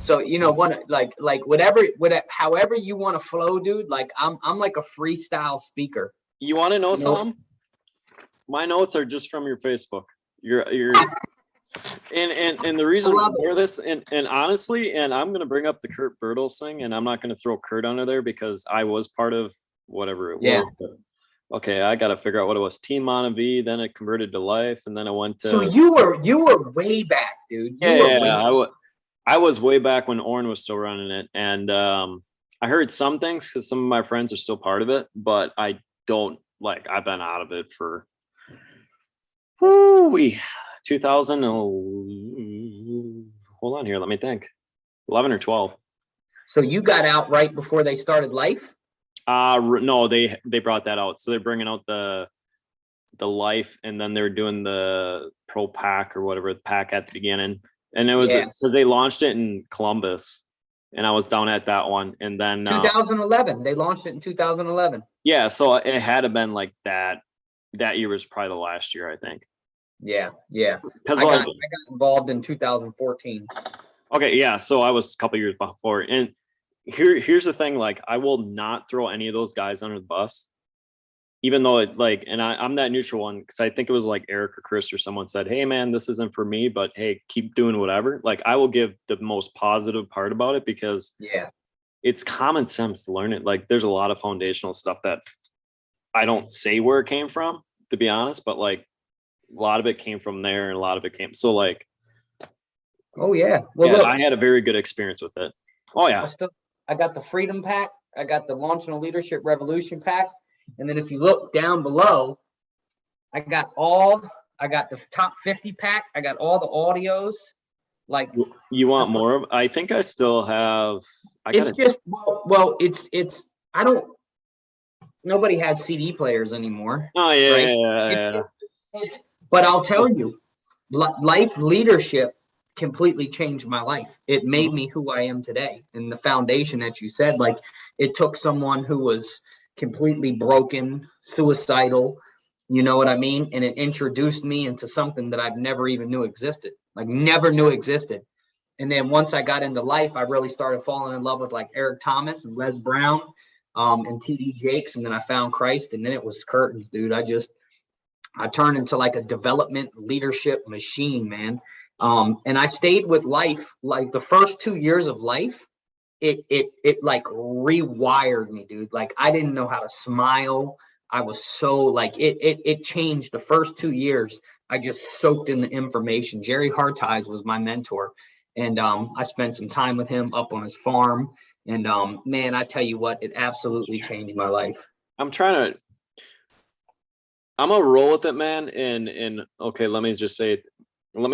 So however you want to flow, dude. Like I'm like a freestyle speaker. You want to know something? My notes are just from your Facebook. You're and the reason for this, and honestly, and I'm gonna bring up the Kurt Bertels thing, and I'm not gonna throw Kurt under there because I was part of whatever it was. But, okay, I gotta figure out what it was. Team Montevideo, then it converted to Life, and then I went to. So you were way back, dude. I was way back when Orrin was still running it, and I heard some things because some of my friends are still part of it, but I don't I've been out of it for 2000. Hold on here, let me think. 11 or 12. So you got out right before they started Life? No, they brought that out. So they're bringing out the Life, and then they're doing the Pro Pack or whatever the pack at the beginning. And it was because they launched it in Columbus, and I was down at that one. And then 2011, they launched it in 2011. Yeah, so it had to been like that. That year was probably the last year, I think. Yeah. Because I got involved in 2014. Okay, yeah. So I was a couple years before, and here's the thing: I will not throw any of those guys under the bus, even though and I'm that neutral one because I think it was Eric or Chris or someone said, "Hey, man, this isn't for me, but hey, keep doing whatever." I will give the most positive part about it because it's common sense to learn it. There's a lot of foundational stuff that I don't say where it came from, to be honest, but a lot of it came from there, and a lot of it came. So oh yeah, look, I had a very good experience with it. Oh yeah, I got the Freedom Pack, I got the Launching a Leadership Revolution Pack, and then if you look down below, I got the top 50 pack. I got all the audios. You want more of? I think I still have. Nobody has CD players anymore. Oh yeah, right? But I'll tell you, Life leadership completely changed my life. It made me who I am today. And the foundation that you said, it took someone who was completely broken, suicidal, you know what I mean? And it introduced me into something that I've never even knew existed. Never knew existed. And then once I got into Life, I really started falling in love with Eric Thomas and Les Brown, and TD Jakes. And then I found Christ, and then it was curtains, dude. I turned into a development leadership machine, man. And I stayed with Life, the first 2 years of Life, it rewired me, dude. I didn't know how to smile. I was so it changed the first 2 years. I just soaked in the information. Jerry Hartize was my mentor. And I spent some time with him up on his farm. And man, I tell you what, it absolutely changed my life. I'm gonna roll with it, man. And okay, let me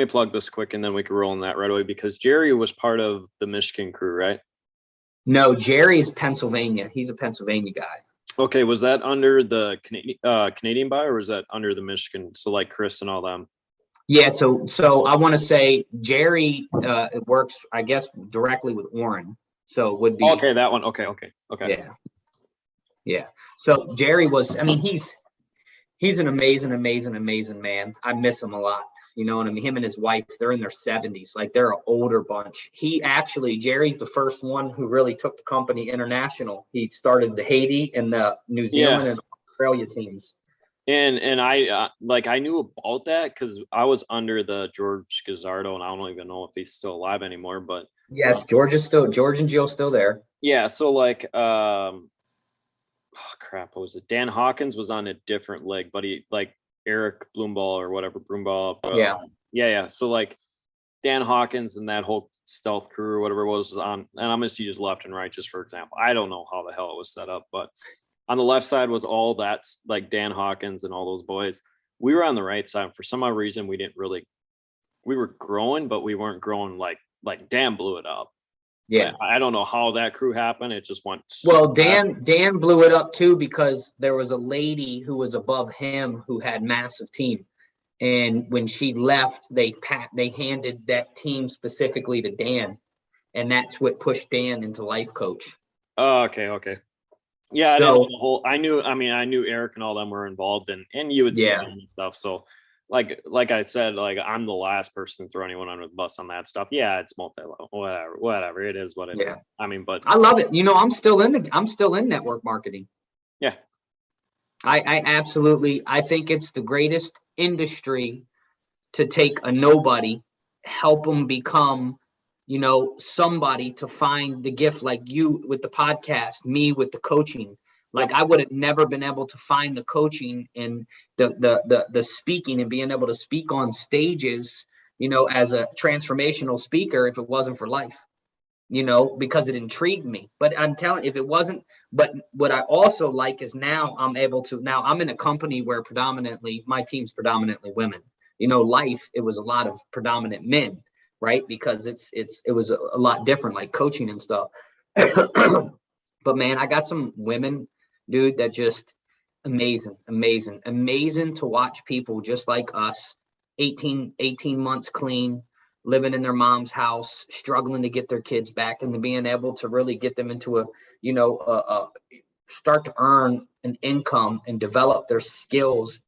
plug this quick, and then we can roll on that right away, because Jerry was part of the Michigan crew, right? No, Jerry's Pennsylvania. He's a Pennsylvania guy. Okay, was that under the Canadian buy, or was that under the Michigan? So Chris and all them. Yeah, so I want to say Jerry works, I guess, directly with Orrin. So it would be okay. That one. Okay. Yeah. So Jerry was. I mean, he's an amazing man. I miss him a lot. You know what I mean? Him and his wife, they're in their 70s. They're an older bunch. Jerry's the first one who really took the company international. He started the Haiti and the New Zealand and Australia teams. And I I knew about that because I was under the George Gazzardo, and I don't even know if he's still alive anymore. But yes, George and Jill's still there. Yeah. So oh crap, what was it? Dan Hawkins was on a different leg, but he Eric Bloomball or whatever Broomball. Yeah. So Dan Hawkins and that whole stealth crew or whatever it was on, and I'm gonna see just left and right, just for example. I don't know how the hell it was set up, but on the left side was all that's Dan Hawkins and all those boys. We were on the right side. For some odd reason, we were growing, but we weren't growing like Dan blew it up. Yeah. I don't know how that crew happened. It just went. Well, Dan blew it up too, because there was a lady who was above him who had massive team. And when she left, they handed that team specifically to Dan. And that's what pushed Dan into life coach. Oh, okay. Yeah, I knew Eric and all them were involved, and you would see them and stuff. So like I said, like I'm the last person to throw anyone under the bus on that stuff. Yeah, it's multi-level, whatever. It is what it is. I mean, but I love it. You know, I'm still in network marketing. yeah, I absolutely, I think it's the greatest industry to take a nobody, help them become, you know, somebody, to find the gift, like you with the podcast, me with the coaching. Like yep. I would have never been able to find the coaching and the speaking and being able to speak on stages, you know, as a transformational speaker if it wasn't for life, you know, because it intrigued me. But I'm telling, if it wasn't, but what I also like is now I'm in a company where predominantly my team's predominantly women. You know, life, it was a lot of predominant men, right? Because it was a lot different, like coaching and stuff. But man, I got some women, dude, that just amazing to watch people just like us, 18 months clean, living in their mom's house, struggling to get their kids back, and then being able to really get them into a, you know, start to earn an income and develop their skills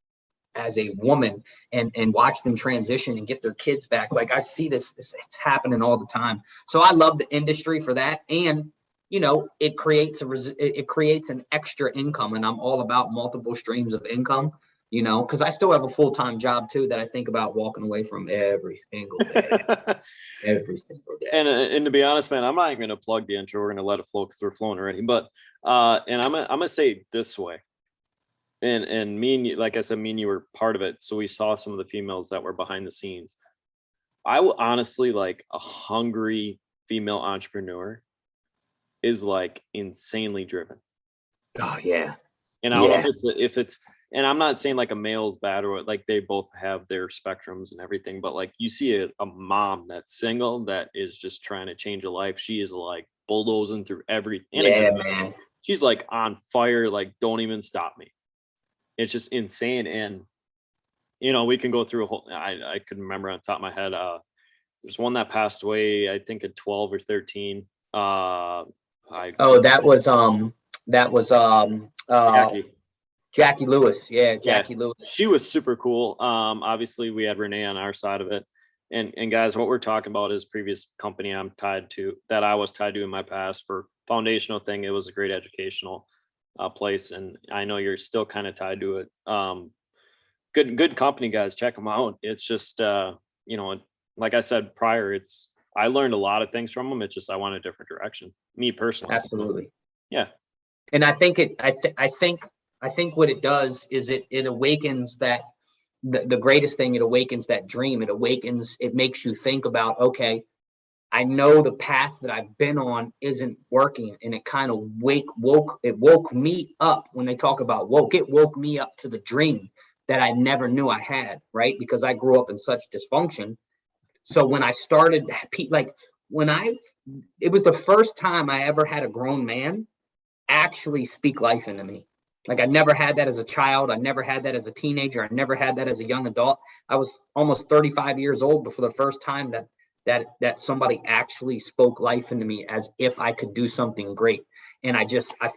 as a woman, and watch them transition and get their kids back. Like I see this it's happening all the time. So I love the industry for that. And you know, it creates an extra income, and I'm all about multiple streams of income, you know, because I still have a full-time job too that I think about walking away from every single day. Every single day. And to be honest, man, I'm not even gonna plug the intro. We're gonna let it flow because we're flowing already. But and I'm gonna say it this way. And me and you, like I said, me and you were part of it. So we saw some of the females that were behind the scenes. I will honestly, like, a hungry female entrepreneur is like insanely driven. Oh yeah. And I don't know if it's, and I'm not saying like a male is bad, or like they both have their spectrums and everything, but like you see a mom that's single that is just trying to change a life. She is like bulldozing through everything. And again, man, she's like on fire, like don't even stop me. It's just insane. And you know, we can go through a whole, I could remember on top of my head, there's one that passed away, I think at 12 or 13. that was Jackie. Jackie Lewis. Yeah, Jackie Lewis. She was super cool. Obviously we had Renee on our side of it. And guys, what we're talking about is previous company I was tied to in my past for foundational thing. It was a great educational place, and I know you're still kind of tied to it. Good company, guys. Check them out. It's just you know, like I said prior, I learned a lot of things from them. It's just I want a different direction. Me personally. Absolutely. Yeah. And I think what it does is it awakens that the greatest thing. It awakens that dream. It makes you think about, okay, I know the path that I've been on isn't working, and it kind of woke me up. When they talk about woke, it woke me up to the dream that I never knew I had, right? Because I grew up in such dysfunction. So when I started, like it was the first time I ever had a grown man actually speak life into me. Like I never had that as a child. I never had that as a teenager. I never had that as a young adult. I was almost 35 years old before the first time that somebody actually spoke life into me as if I could do something great. And I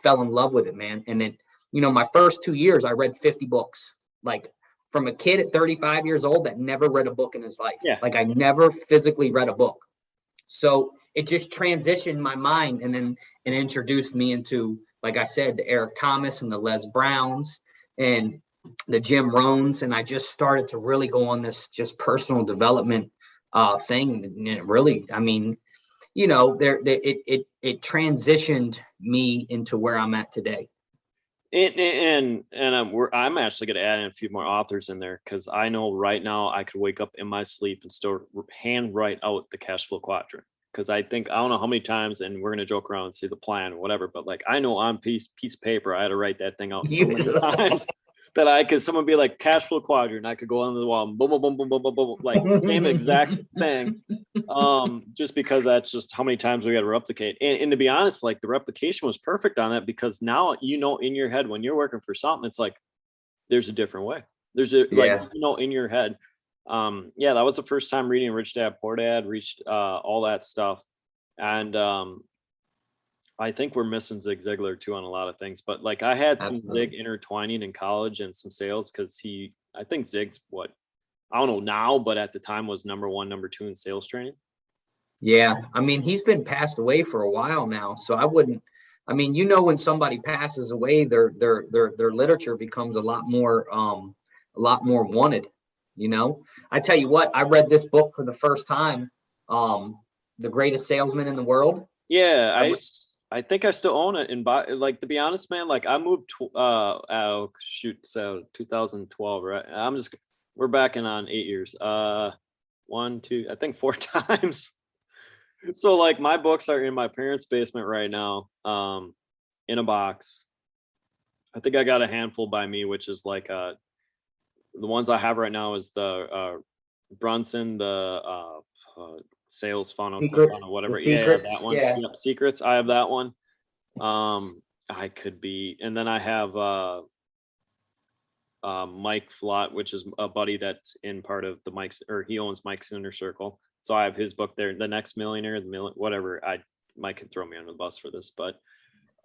fell in love with it, man. And then, you know, my first 2 years, I read 50 books, like from a kid at 35 years old that never read a book in his life. Yeah. Like I never physically read a book. So it just transitioned my mind, and then it introduced me into, like I said, the Eric Thomas and the Les Browns and the Jim Rohns. And I just started to really go on this just personal development thing. And it really, I mean, you know, it transitioned me into where I'm at today. And I'm actually going to add in a few more authors in there, because I know right now I could wake up in my sleep and still hand write out the cash flow quadrant. Because I don't know how many times, and we're going to joke around and see the plan or whatever, but like I know on piece of paper I had to write that thing out so many times that someone be like cash flow quadrant, I could go on the wall and boom, boom, boom, boom, boom, boom, boom, like same exact thing. Just because that's just how many times we got to replicate. And to be honest, like the replication was perfect on that, because now, you know, in your head when you're working for something, it's like there's a different way. There's like, you know, in your head. That was the first time reading Rich Dad Poor Dad, reached all that stuff. And I think we're missing Zig Ziglar too on a lot of things, but like I had some Zig intertwining in college and some sales, because I think Zig's I don't know now, but at the time was number 1, number 2 in sales training. Yeah, I mean, he's been passed away for a while now, so I wouldn't. I mean, when somebody passes away, their literature becomes a lot more wanted. I tell you what, I read this book for the first time, The Greatest Salesman in the World. Yeah, I think I still own it. And like, to be honest, man, like I moved so 2012, right? We're backing on 8 years. 1, 2, I think 4 times. So like my books are in my parents' basement right now, in a box. I think I got a handful by me, which is like the ones I have right now is the Brunson, the sales funnel, whatever. Yeah, that one. Yeah. Yep, Secrets. I have that one. I could be, and then I have Mike Flott, which is a buddy that's in part of the Mike's, or he owns Mike's Inner Circle. So I have his book there, The Next Millionaire, whatever. Mike could throw me under the bus for this, but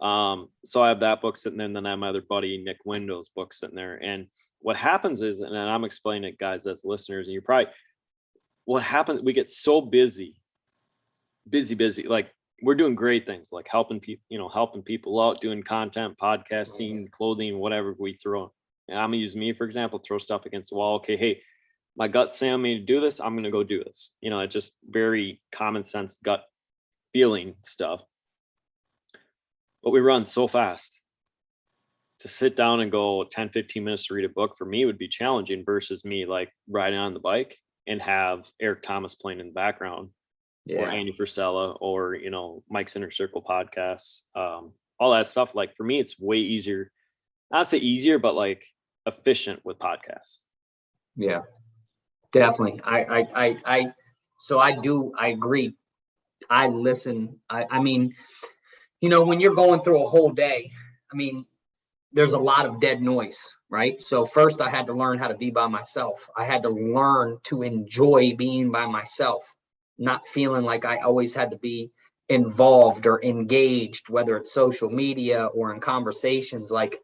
so I have that book sitting there, and then I have my other buddy Nick Window's book sitting there. And what happens is, and I'm explaining it, guys, as listeners, and what happens, we get so busy, like we're doing great things, like helping people out, doing content, podcasting, clothing, whatever we throw. And I'm gonna use me, for example, throw stuff against the wall. Okay, hey, my gut's saying me to do this, I'm gonna go do this. It's just very common sense, gut feeling stuff. But we run so fast. To sit down and go 10-15 minutes to read a book for me would be challenging, versus me like riding on the bike and have Eric Thomas playing in the background, or Andy Frisella, or Mike's Inner Circle podcasts, all that stuff. Like for me, it's way easier. Not say easier, but like efficient with podcasts. Yeah, definitely. I agree. I listen. I mean, when you're going through a whole day, I mean, there's a lot of dead noise, right? So first I had to learn how to be by myself. I had to learn to enjoy being by myself, not feeling like I always had to be involved or engaged, whether it's social media or in conversations. Like,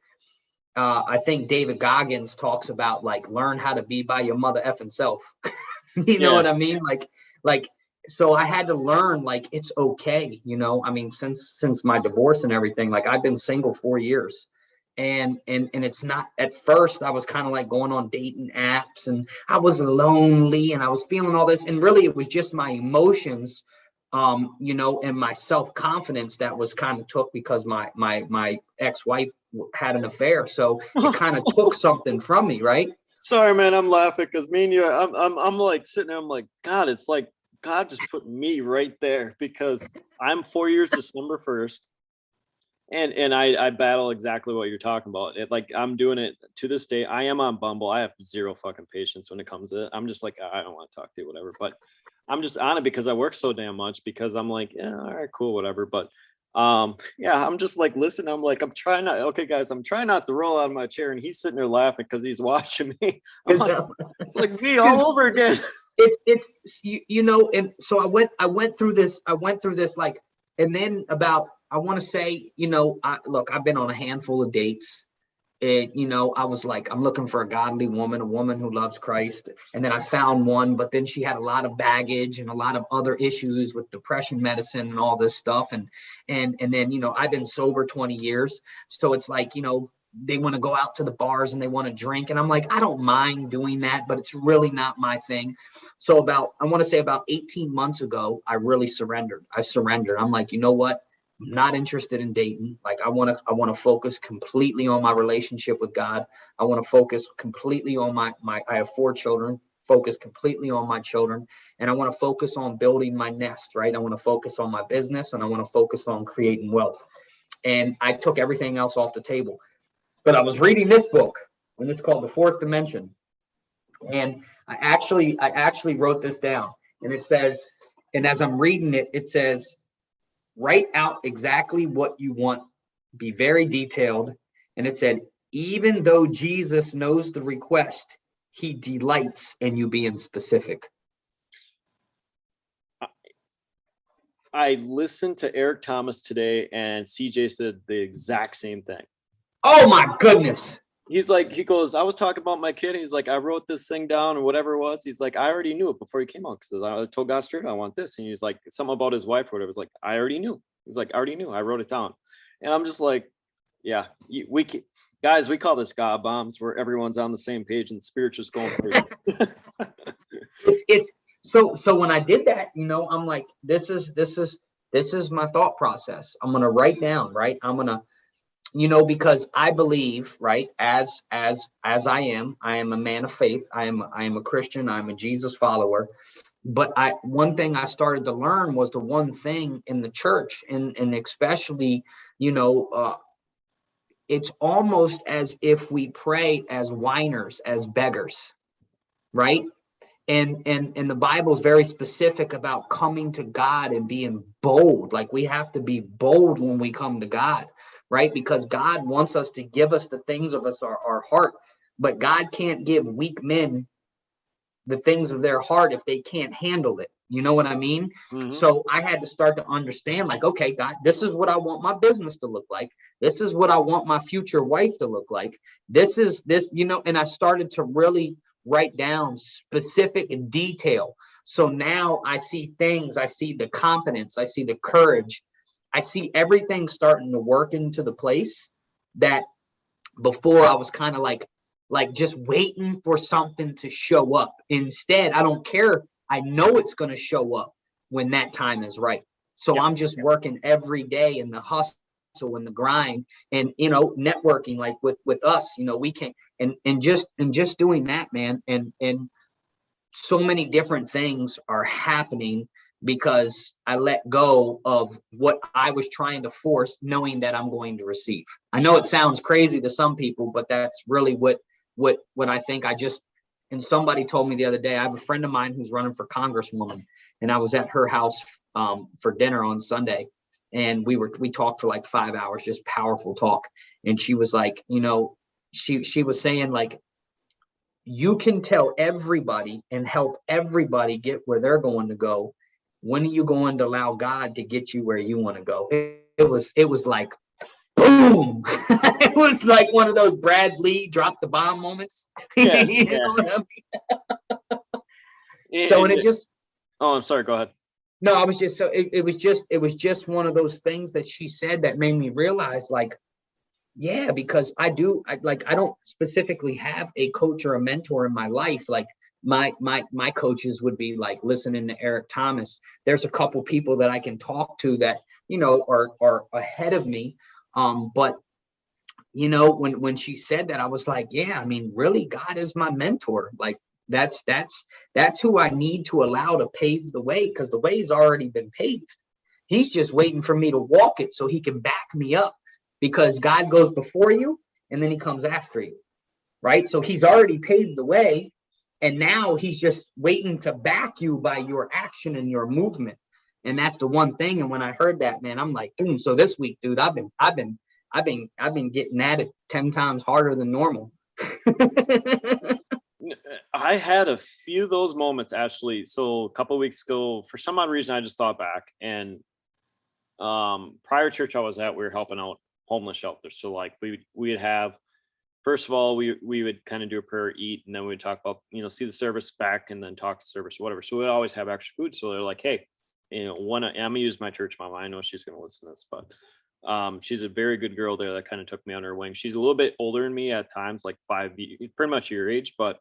I think David Goggins talks about, like, learn how to be by your mother effing self. You know what I mean? Like, so I had to learn, like, it's okay. I mean, since my divorce and everything, like I've been single 4 years. And it's not, at first I was kind of like going on dating apps, and I was lonely and I was feeling all this. And really it was just my emotions, and my self-confidence that was kind of took, because my ex-wife had an affair. So it kind of took something from me, right? Sorry, man, I'm laughing because me and you, I'm like sitting there, I'm like, God, it's like God just put me right there, because I'm 4 years December 1st. And I battle exactly what you're talking about. Like I'm doing it to this day. I am on Bumble. I have zero fucking patience when it comes to it. I'm just like, I don't want to talk to you, whatever. But I'm just on it because I work so damn much, because I'm like, yeah, all right, cool, whatever. But yeah, I'm just like, listen, I'm like, I'm trying not, okay, guys, I'm trying not to roll out of my chair, and he's sitting there laughing because he's watching me. Like, it's like me all over again. It's and so I went through this like, and then about, I want to say, I've been on a handful of dates. And, I was like, I'm looking for a godly woman, a woman who loves Christ. And then I found one, but then she had a lot of baggage and a lot of other issues with depression medicine and all this stuff. And then, I've been sober 20 years. So it's like, they want to go out to the bars and they want to drink. And I'm like, I don't mind doing that, but it's really not my thing. So I want to say about 18 months ago, I really surrendered. I'm like, you know what? I'm not interested in dating. Like I want to focus completely on my relationship with God. I want to focus completely on I have 4 children, focus completely on my children. And I want to focus on building my nest, right? I want to focus on my business, and I want to focus on creating wealth. And I took everything else off the table. But I was reading this book, and it's called The Fourth Dimension. And I actually wrote this down, and it says, and as I'm reading it, it says, write out exactly what you want. Be very detailed. And it said, even though Jesus knows the request, he delights in you being specific. I listened to Eric Thomas today, and CJ said the exact same thing. Oh my goodness. he's like, he goes, I was talking about my kid. He's like, I wrote this thing down or whatever it was. He's like, I already knew it before he came out because I told God straight, I want this. And he's like, something about his wife or whatever. It's like, I already knew. He's like, I already knew. I wrote it down. And I'm just like, yeah, guys, we call this God bombs where everyone's on the same page and the spirit's just going crazy. It's so when I did that, I'm like, this is my thought process. I'm gonna write down, right? I'm gonna, because I believe, right, as I am a man of faith. I am a Christian. I'm a Jesus follower. But one thing I started to learn was the one thing in the church, and especially, it's almost as if we pray as whiners, as beggars, right? And the Bible is very specific about coming to God and being bold. Like, we have to be bold when we come to God, right? Because God wants us to give us the things of our heart, but God can't give weak men the things of their heart if they can't handle it. You know what I mean? Mhm. So I had to start to understand, like, okay, God, this is what I want my business to look like. This is what I want my future wife to look like. This, and I started to really write down specific detail. So now I see things, I see the confidence, I see the courage, I see everything starting to work into the place that before I was kind of like just waiting for something to show up. Instead, I don't care. I know it's going to show up when that time is right. So Yeah. I'm just working every day in the hustle and the grind, and networking, like with us, we can, and just doing that, man. And so many different things are happening because I let go of what I was trying to force, knowing that I'm going to receive. I know it sounds crazy to some people, but that's really what I think. And somebody told me the other day, I have a friend of mine who's running for congresswoman, and I was at her house for dinner on Sunday, and we talked for like 5 hours, just powerful talk. And she was like, she was saying, like, you can tell everybody and help everybody get where they're going to go. When are you going to allow God to get you where you want to go? It was like, boom. It was like one of those Brad Lee drop the bomb moments. Yeah. You Yeah. know what I mean? So, And it just, oh, I'm sorry. Go ahead. no, I was just, so it was just one of those things that she said that made me realize, like, yeah, because I don't specifically have a coach or a mentor in my life. Like, my coaches would be like listening to Eric Thomas. There's a couple people that I can talk to that, are ahead of me. But when she said that, I was like, yeah, I mean, really, God is my mentor. Like, that's who I need to allow to pave the way, because the way's already been paved. He's just waiting for me to walk it so he can back me up, because God goes before you and then he comes after you, right? So he's already paved the way, and now he's just waiting to back you by your action and your movement. And that's the one thing. And when I heard that, man, I'm like, boom. So this week, dude, I've been getting at it 10 times harder than normal. I had a few of those moments actually. So a couple of weeks ago, for some odd reason, I just thought back, and prior church I was at, we were helping out homeless shelters. So like we'd have, first of all, we would kind of do a prayer, eat, and then we'd talk about, see the service back, and then talk to service, whatever. So we'd always have extra food. So they're like, hey, I'm gonna use my church mama. I know she's gonna listen to this, but she's a very good girl there that kind of took me under her wing. She's a little bit older than me at times, like pretty much your age, but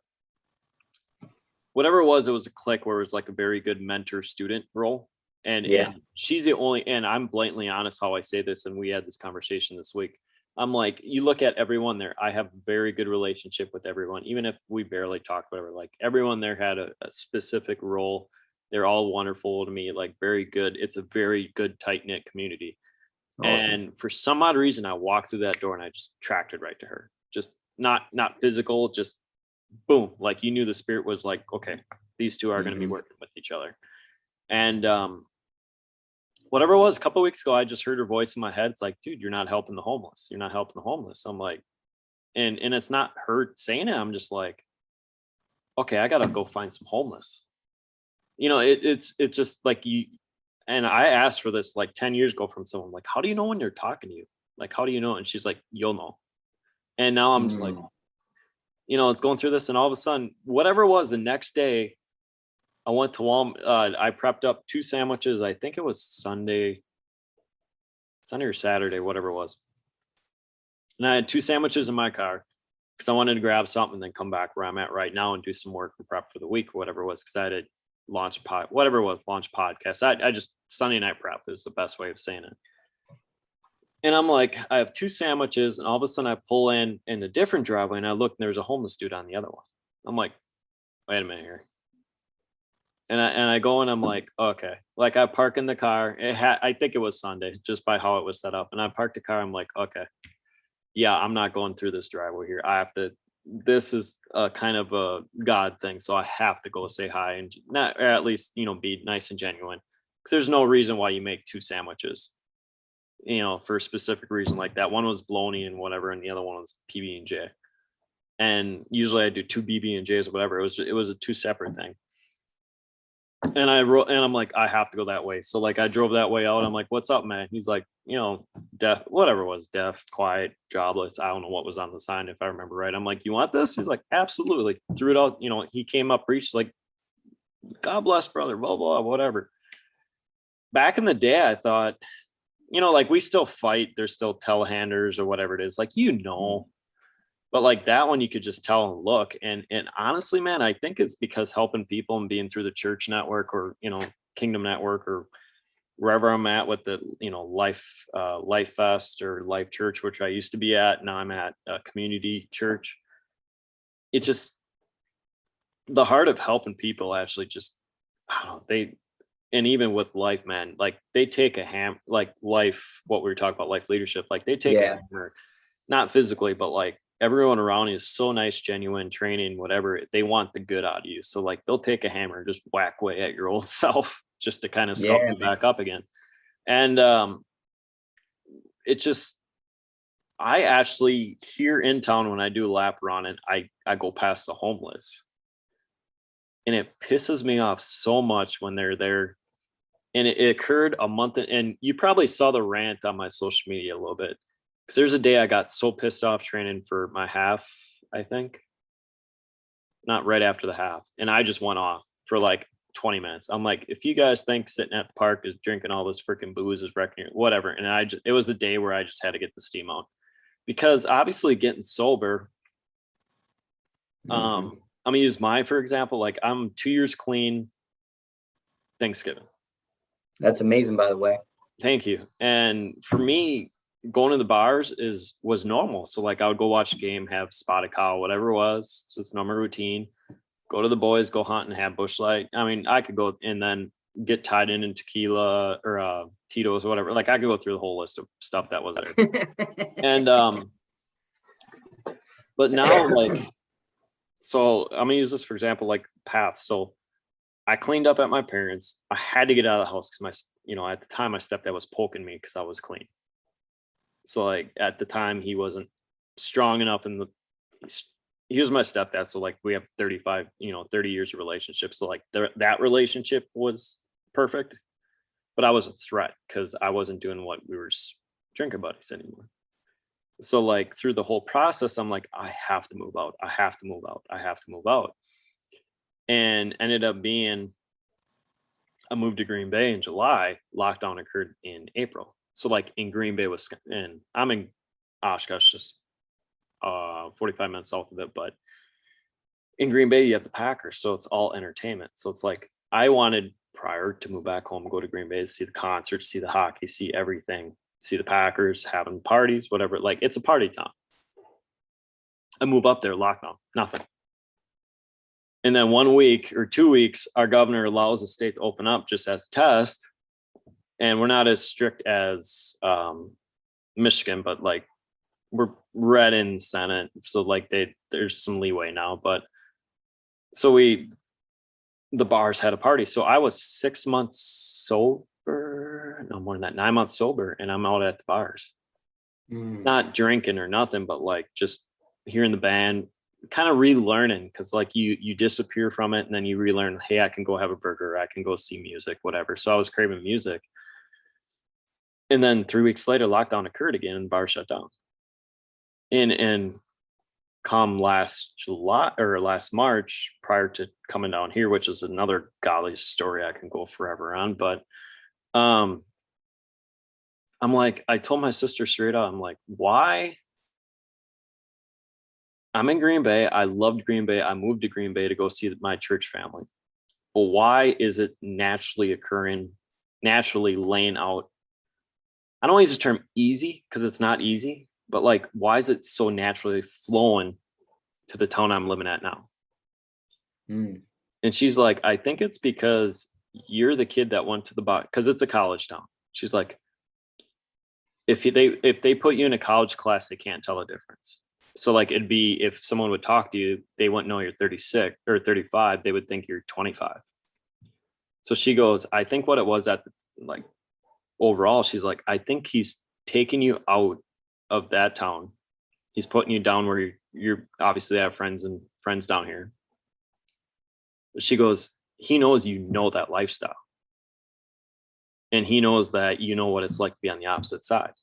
whatever it was a clique where it was like a very good mentor student role. And she's the only, and I'm blatantly honest how I say this, and we had this conversation this week. I'm like, you look at everyone there, I have very good relationship with everyone, even if we barely talk, whatever. Like, everyone there had a specific role. They're all wonderful to me, like very good. It's a very good, tight-knit community. Awesome. And for some odd reason, I walked through that door and I just tracked it right to her. Just not physical, just boom. Like, you knew the spirit was like, okay, these two are going to be working with each other. And whatever it was, a couple of weeks ago, I just heard her voice in my head. It's like, dude, you're not helping the homeless. You're not helping the homeless. I'm like, and it's not her saying it. I'm just like, okay, I got to go find some homeless. It's just like you. And I asked for this like 10 years ago from someone, like, how do you know when they're talking to you? Like, how do you know? And she's like, you'll know. And now I'm just like, it's going through this, and all of a sudden, whatever it was, the next day, I went to Walmart. I prepped up 2 sandwiches. I think it was Sunday or Saturday, whatever it was. And I had 2 sandwiches in my car because I wanted to grab something and then come back where I'm at right now and do some work and prep for the week or whatever it was, because I had to launch a podcast. I just, Sunday night prep is the best way of saying it. And I'm like, I have 2 sandwiches, and all of a sudden I pull in a different driveway, and I look, and there's a homeless dude on the other one. I'm like, wait a minute here. And I go, and I'm like, okay. Like, I park in the car. I think it was Sunday, just by how it was set up. And I parked the car. I'm like, okay, yeah, I'm not going through this driveway here. I have to. This is a kind of a God thing, so I have to go say hi and not, or at least be nice and genuine. Because there's no reason why you make 2 sandwiches, for a specific reason like that. One was bologna and whatever, and the other one was PB and J. And usually I do 2 BB and J's or whatever. It was a 2 separate thing. And I'm like, I have to go that way. So like I drove that way out. I'm like, what's up, man? He's like, deaf, whatever it was, deaf, quiet, jobless. I don't know what was on the sign, if I remember right. I'm like, you want this? He's like, absolutely. Threw it out. He came up, reached, like, God bless, brother, blah, blah, whatever. Back in the day, I thought, like, we still fight. There's still telehandlers or whatever it is. Like, but like that one, you could just tell and look. And honestly, man, I think it's because helping people and being through the church network or, Kingdom Network or wherever I'm at with the, Life Fest or Life Church, which I used to be at. Now I'm at a community church. It just, the heart of helping people actually just, I don't know, and even with life, man, like they take like life, what we were talking about, life leadership, like they take a hammer, not physically, but like everyone around you is so nice, genuine, training, whatever. They want the good out of you. So like they'll take a hammer and just whack away at your old self just to kind of sculpt you back up again. And it just, I actually here in town, when I do a lap run and I go past the homeless, and it pisses me off so much when they're there. And it occurred a month, and you probably saw the rant on my social media a little bit. Because there's a day I got so pissed off training for my half, I think. Not right after the half. And I just went off for like 20 minutes. I'm like, if you guys think sitting at the park is drinking all this freaking booze is wrecking you, whatever. And it was the day where I just had to get the steam out. Because obviously getting sober, I'm going to use mine, for example. Like, I'm 2 years clean Thanksgiving. That's amazing, by the way. Thank you. And for me, going to the bars was normal. So like I would go watch a game, have spotted cow, whatever it was. So it's normal routine. Go to the boys, go hunt and have bush light. I mean, I could go and then get tied in tequila or Tito's or whatever. Like I could go through the whole list of stuff that was there. And but now, like, so I'm gonna use this for example, like path. So I cleaned up at my parents'. I had to get out of the house because at the time my stepdad was poking me because I was clean. So like at the time he wasn't strong enough he was my stepdad. So like we have 30 years of relationship. So like that relationship was perfect, but I was a threat because I wasn't doing what we were drinking buddies anymore. So like through the whole process, I'm like, I have to move out. I have to move out. I have to move out. And ended up being, I moved to Green Bay in July. Lockdown occurred in April. So like in Green Bay, and I'm in Oshkosh, just 45 minutes south of it. But in Green Bay, you have the Packers. So it's all entertainment. So it's like, I wanted prior to move back home, go to Green Bay to see the concerts, see the hockey, see everything, see the Packers having parties, whatever. Like it's a party town. I move up there, lockdown, nothing. And then 1 week or 2 weeks, our governor allows the state to open up just as a test. And we're not as strict as Michigan, but like we're red in Senate. So like there's some leeway now. But so the bars had a party. So I was 6 months sober, no more than that, 9 months sober. And I'm out at the bars, not drinking or nothing, but like just hearing the band, kind of relearning, because like you disappear from it and then you relearn, hey, I can go have a burger, I can go see music, whatever. So I was craving music. And then 3 weeks later, lockdown occurred again and bar shut down. And come last July or last March, prior to coming down here, which is another golly story I can go forever on. But I'm like, I told my sister straight up, I'm like, why? I'm in Green Bay. I loved Green Bay. I moved to Green Bay to go see my church family. But why is it naturally occurring, naturally laying out? I don't want to use the term easy because it's not easy, but like, why is it so naturally flowing to the town I'm living at now? Mm. And she's like, I think it's because you're the kid that went to the box, because it's a college town. She's like, if they put you in a college class, they can't tell the difference. So like, it'd be, if someone would talk to you, they wouldn't know you're 36 or 35. They would think you're 25. So she goes, I think what it was at like overall, she's like, I think he's taking you out of that town. He's putting you down where you're obviously have friends down here. She goes, he knows you know that lifestyle. And he knows that you know what it's like to be on the opposite side.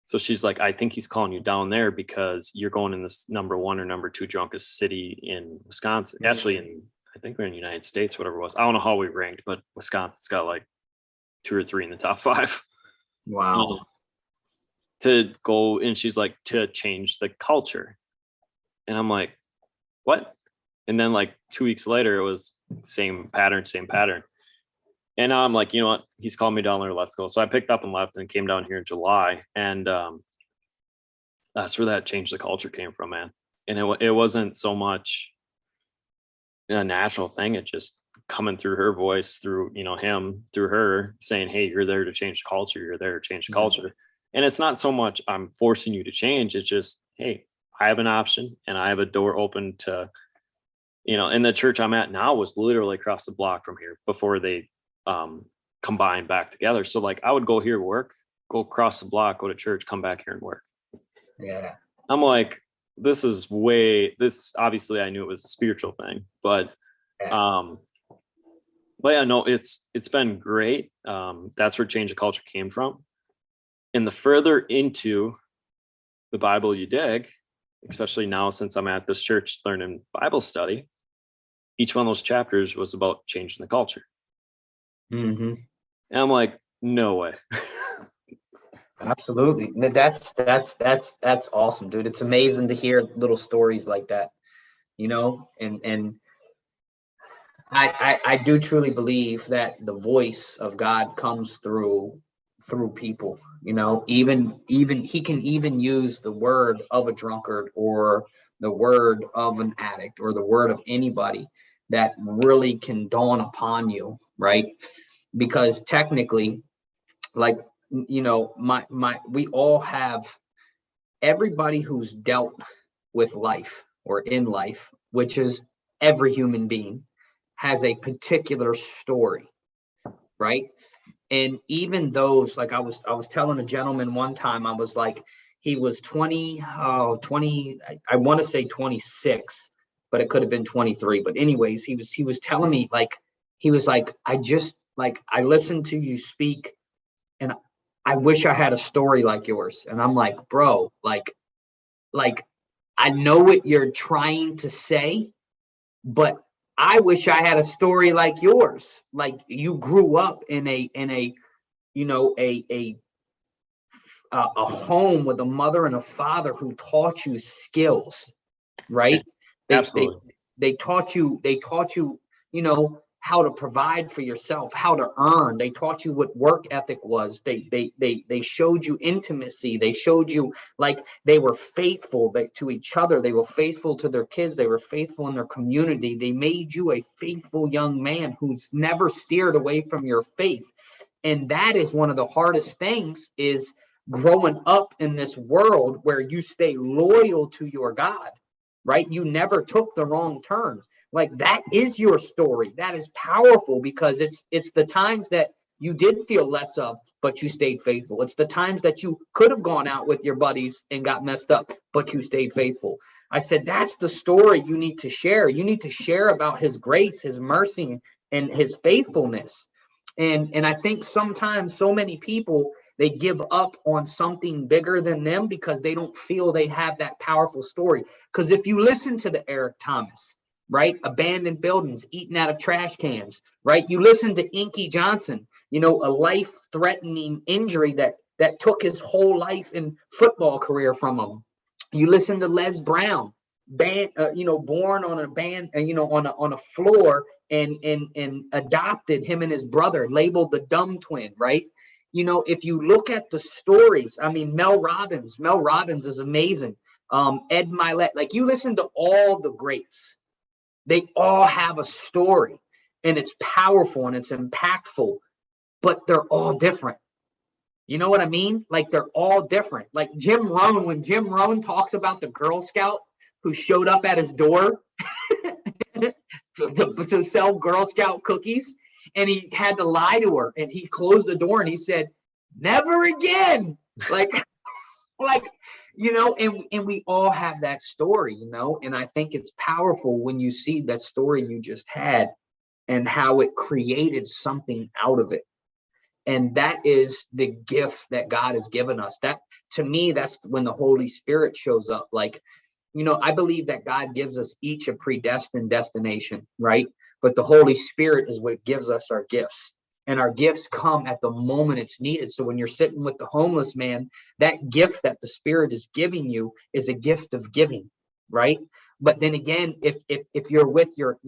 So she's like, I think he's calling you down there because you're going in this number 1 or number 2 drunkest city in Wisconsin. Actually, I think we're in the United States, whatever it was. I don't know how we ranked, but Wisconsin's got like 2 or 3 in the top 5. Wow. To go, and she's like, to change the culture. And I'm like, what? And then like 2 weeks later, it was same pattern. And now I'm like, you know what? He's calling me down there. Let's go. So I picked up and left and came down here in July. And that's where that change the culture came from, man. And it wasn't so much a natural thing. It just coming through her voice, through, him, through her saying, hey, you're there to change the culture. You're there to change the culture. And it's not so much I'm forcing you to change. It's just, hey, I have an option and I have a door open to, and the church I'm at now was literally across the block from here before they combined back together. So like I would go here, work, go across the block, go to church, come back here and work. Yeah. I'm like, this obviously I knew it was a spiritual thing, but yeah, no, it's been great. That's where change of culture came from. And the further into the Bible you dig, especially now since I'm at this church learning Bible study, each one of those chapters was about changing the culture. Mm-hmm. And I'm like, no way. Absolutely. That's awesome, dude. It's amazing to hear little stories like that, and I do truly believe that the voice of God comes through people, even he can even use the word of a drunkard or the word of an addict or the word of anybody that really can dawn upon you, right? Because technically, like, we all have, everybody who's dealt with life or in life, which is every human being, has a particular story, right? And even those, like I was telling a gentleman one time, I was like, he was 20, I want to say 26, but it could have been 23. But anyways, he was telling me, like, he was like, I listened to you speak and I wish I had a story like yours. And I'm like, bro, like I know what you're trying to say, but I wish I had a story like yours. Like you grew up in a home with a mother and a father who taught you skills, right? Absolutely. They taught you, how to provide for yourself, how to earn. They taught you what work ethic was. They showed you intimacy. They showed you, like, they were faithful to each other. They were faithful to their kids. They were faithful in their community. They made you a faithful young man who's never steered away from your faith. And that is one of the hardest things, is growing up in this world where you stay loyal to your God, right? You never took the wrong turn. Like, that is your story. That is powerful, because it's the times that you did feel less of, but you stayed faithful. It's the times that you could have gone out with your buddies and got messed up, but you stayed faithful. I said, that's the story you need to share. You need to share about his grace, his mercy, and his faithfulness. And I think sometimes so many people, They give up on something bigger than them because they don't feel they have that powerful story. Because if you listen to the Eric Thomas, right, abandoned buildings, eating out of trash cans, right, you listen to Inky Johnson, a life-threatening injury that took his whole life and football career from him. You listen to Les Brown, born on a band, on a floor, and adopted him and his brother, labeled the dumb twin, right? If you look at the stories, I mean, Mel Robbins is amazing. Ed Milet, like, you listen to all the greats, they all have a story, and it's powerful and it's impactful, but they're all different. You know what I mean? Like, they're all different. Like Jim Rohn, when Jim Rohn talks about the Girl Scout who showed up at his door to sell Girl Scout cookies, and he had to lie to her, and he closed the door and he said, "Never again." Like, and we all have that story, and I think it's powerful when you see that story you just had and how it created something out of it. And that is the gift that God has given us. That, to me, that's when the Holy Spirit shows up. Like, I believe that God gives us each a predestined destination, right? But the Holy Spirit is what gives us our gifts. And our gifts come at the moment it's needed. So when you're sitting with the homeless man, that gift that the Spirit is giving you is a gift of giving, right? But then again, if you're with your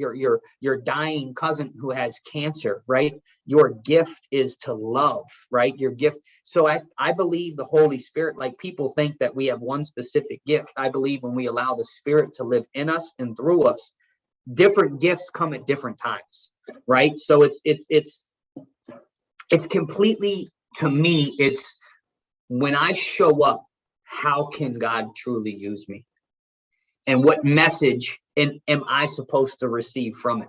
dying cousin who has cancer, right? Your gift is to love, right? Your gift. So I believe the Holy Spirit, like, people think that we have one specific gift. I believe when we allow the Spirit to live in us and through us, different gifts come at different times, right? So it's completely, to me, it's when I show up, how can God truly use me? And what message am I supposed to receive from it?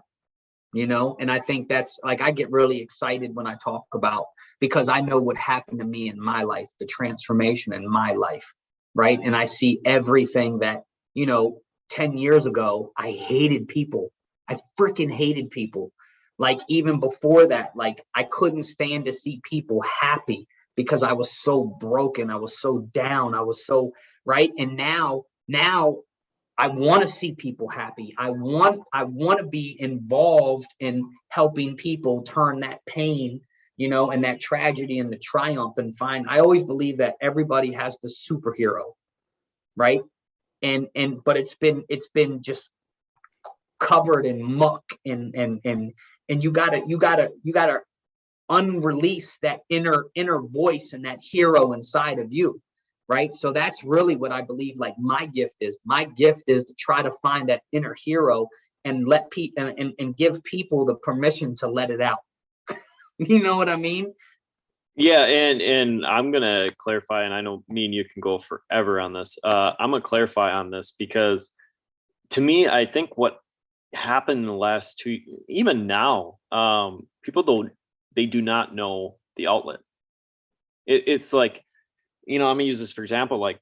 And I think that's, like, I get really excited when I talk about, because I know what happened to me in my life, the transformation in my life, right? And I see everything that, 10 years ago, I hated people. I freaking hated people. Like, even before that, like, I couldn't stand to see people happy because I was so broken. I was so down. I was so, right? And now I want to see people happy. I want to be involved in helping people turn that pain, and that tragedy into triumph and find. I always believe that everybody has the superhero, right? But it's been just covered in muck, and you gotta unrelease that inner voice and that hero inside of you. Right. So that's really what I believe, like, my gift is. My gift is to try to find that inner hero and let people and give people the permission to let it out. You know what I mean? Yeah, and I'm gonna clarify, and I know me and you can go forever on this. I'm gonna clarify on this because, to me, I think what happened in the last two, even now, people do not know the outlet. It's like, I'm gonna use this for example, like,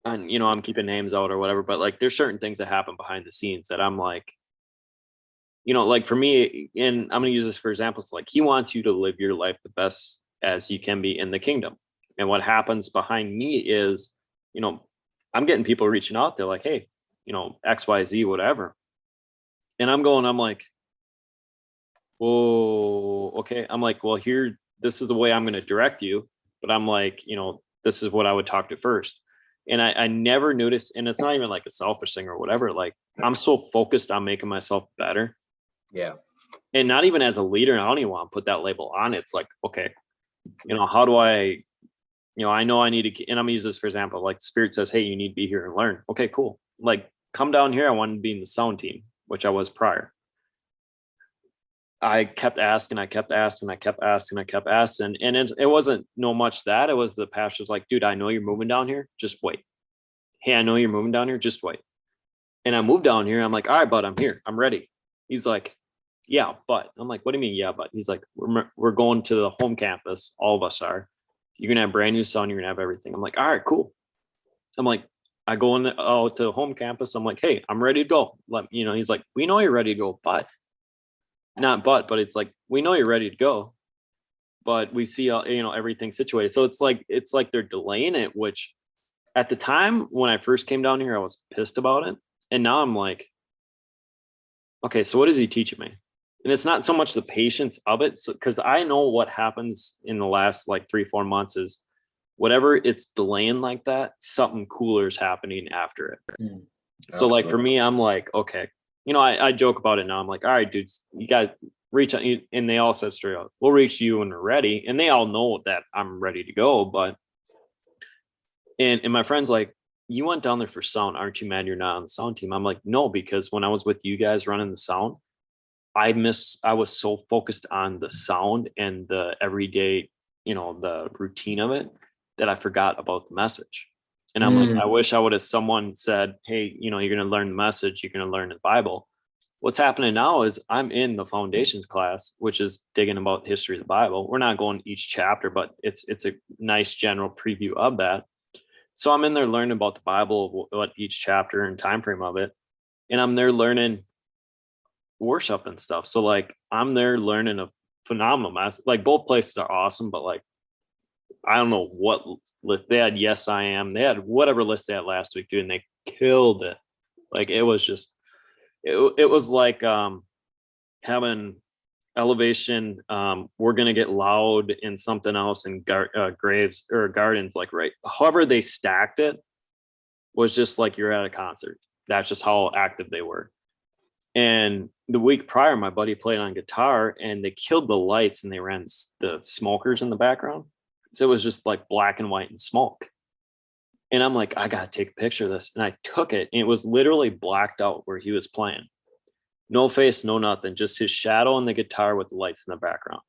and I'm keeping names out or whatever, but, like, there's certain things that happen behind the scenes that I'm like, like, for me, and I'm gonna use this for example, it's like, he wants you to live your life the best as you can be in the kingdom. And what happens behind me is, I'm getting people reaching out. They're like, hey, XYZ, whatever. And I'm like, whoa, okay. I'm like, well, this is the way I'm going to direct you. But I'm like, this is what I would talk to first. And I never noticed, and it's not even like a selfish thing or whatever. Like, I'm so focused on making myself better. Yeah. And not even as a leader, and I don't even want to put that label on it. It's like, okay, how do I, I know I need to, and I'm gonna use this for example, like, the Spirit says, hey, you need to be here and learn. Okay, cool. Like, come down here. I wanted to be in the sound team, which I was prior. I kept asking, and it wasn't no much that. It was the pastor's like, dude, I know you're moving down here. Just wait. Hey, I know you're moving down here. Just wait. And I moved down here. I'm like, all right, bud, I'm here. I'm ready. He's like, yeah, but. I'm like, what do you mean, yeah, but? He's like, we're going to the home campus. All of us are. You're going to have brand new sound. You're going to have everything. I'm like, all right, cool. I'm like, I go to the home campus. I'm like, hey, I'm ready to go. He's like, we know you're ready to go, but. Not but it's like, we know you're ready to go. but we see everything situated. So it's like they're delaying it, which at the time when I first came down here, I was pissed about it. And now I'm like, okay, so what is he teaching me? And it's not so much the patience of it, because I know what happens in the last like 3-4 months is whatever it's delaying like that, something cooler is happening after it. So like for me, I'm like, okay, I joke about it now. I'm like, all right, dudes, you guys reach out. And they all said straight up, we'll reach you when we're ready. And they all know that I'm ready to go. But, and my friend's like, you went down there for sound. Aren't you mad you're not on the sound team? I'm like, no, because when I was with you guys running the sound, I was so focused on the sound and the everyday, the routine of it, that I forgot about the message. And I'm like, I wish I would have someone said, hey, you're going to learn the message. You're going to learn the Bible. What's happening now is I'm in the foundations class, which is digging about the history of the Bible. We're not going each chapter, but it's a nice general preview of that. So I'm in there learning about the Bible, what each chapter and time frame of it. And I'm there learning worship and stuff. So like I'm there learning a phenomenal message. Like both places are awesome, but like I don't know what list they had. Yes, I am. They had whatever list they had last week, dude, and they killed it. Like it was just, it was like having elevation. We're gonna get loud and something else in graves or gardens. Like right, however they stacked it was just like you're at a concert. That's just how active they were. And the week prior, my buddy played on guitar, and they killed the lights and they ran the smokers in the background. So it was just like black and white and smoke. And I'm like, I got to take a picture of this. And I took it. And it was literally blacked out where he was playing. No face, no nothing. Just his shadow on the guitar with the lights in the background.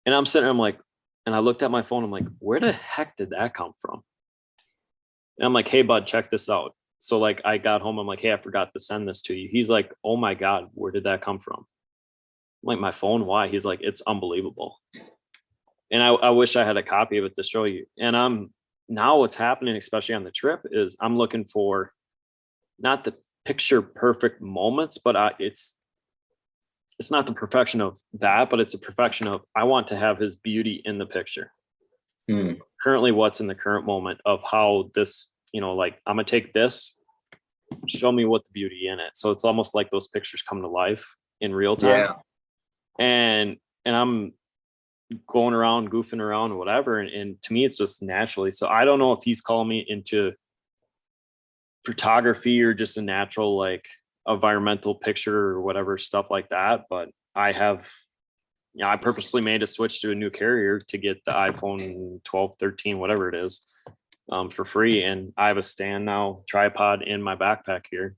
And I'm sitting there, I'm like, and I looked at my phone. I'm like, where the heck did that come from? And I'm like, hey, bud, check this out. So like I got home. I'm like, hey, I forgot to send this to you. He's like, oh my God, where did that come from? I'm like, my phone, why? He's like, it's unbelievable. And I wish I had a copy of it to show you. And now what's happening, especially on the trip, is I'm looking for not the picture perfect moments, but it's not the perfection of that, but it's a perfection of I want to have his beauty in the picture. Currently, what's in the current moment of how this, like I'm gonna take this, show me what the beauty in it. So it's almost like those pictures come to life in real time. Yeah. And I'm going around, goofing around, whatever. And to me, it's just naturally. So I don't know if he's calling me into photography or just a natural, like environmental picture or whatever stuff like that. But I have, I purposely made a switch to a new carrier to get the iPhone 12, 13, whatever it is, for free. And I have a stand now, tripod in my backpack here.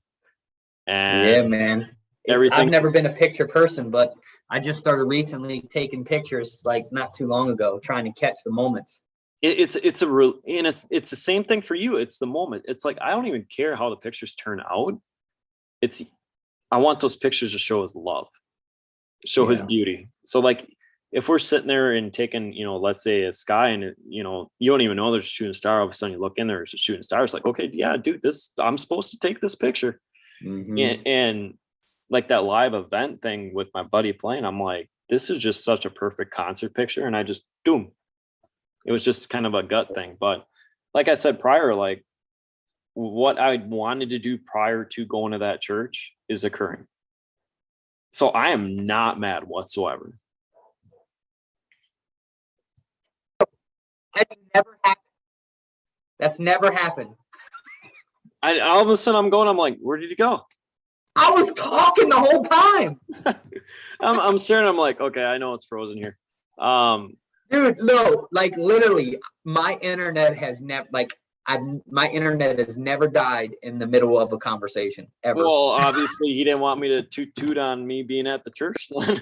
And yeah, man. I've never been a picture person, but I just started recently taking pictures, like not too long ago, trying to catch the moments. It's the same thing for you. It's the moment. It's like I don't even care how the pictures turn out. I want those pictures to show his love, show his beauty. So like if we're sitting there and taking, let's say a sky and you don't even know there's a shooting star. All of a sudden you look in, there's a shooting star. It's like, okay, yeah, dude, I'm supposed to take this picture. And like that live event thing with my buddy playing, I'm like, this is just such a perfect concert picture. And I just, boom. It was just kind of a gut thing. But like I said prior, like what I wanted to do prior to going to that church is occurring. So I am not mad whatsoever. That's never happened. That's never happened. All of a sudden I'm like, where did he go? I was talking the whole time. I'm staring. I'm like, okay, I know it's frozen here. Dude, no, like literally, my internet has never died in the middle of a conversation ever. Well, obviously, he didn't want me to toot on me being at the church then.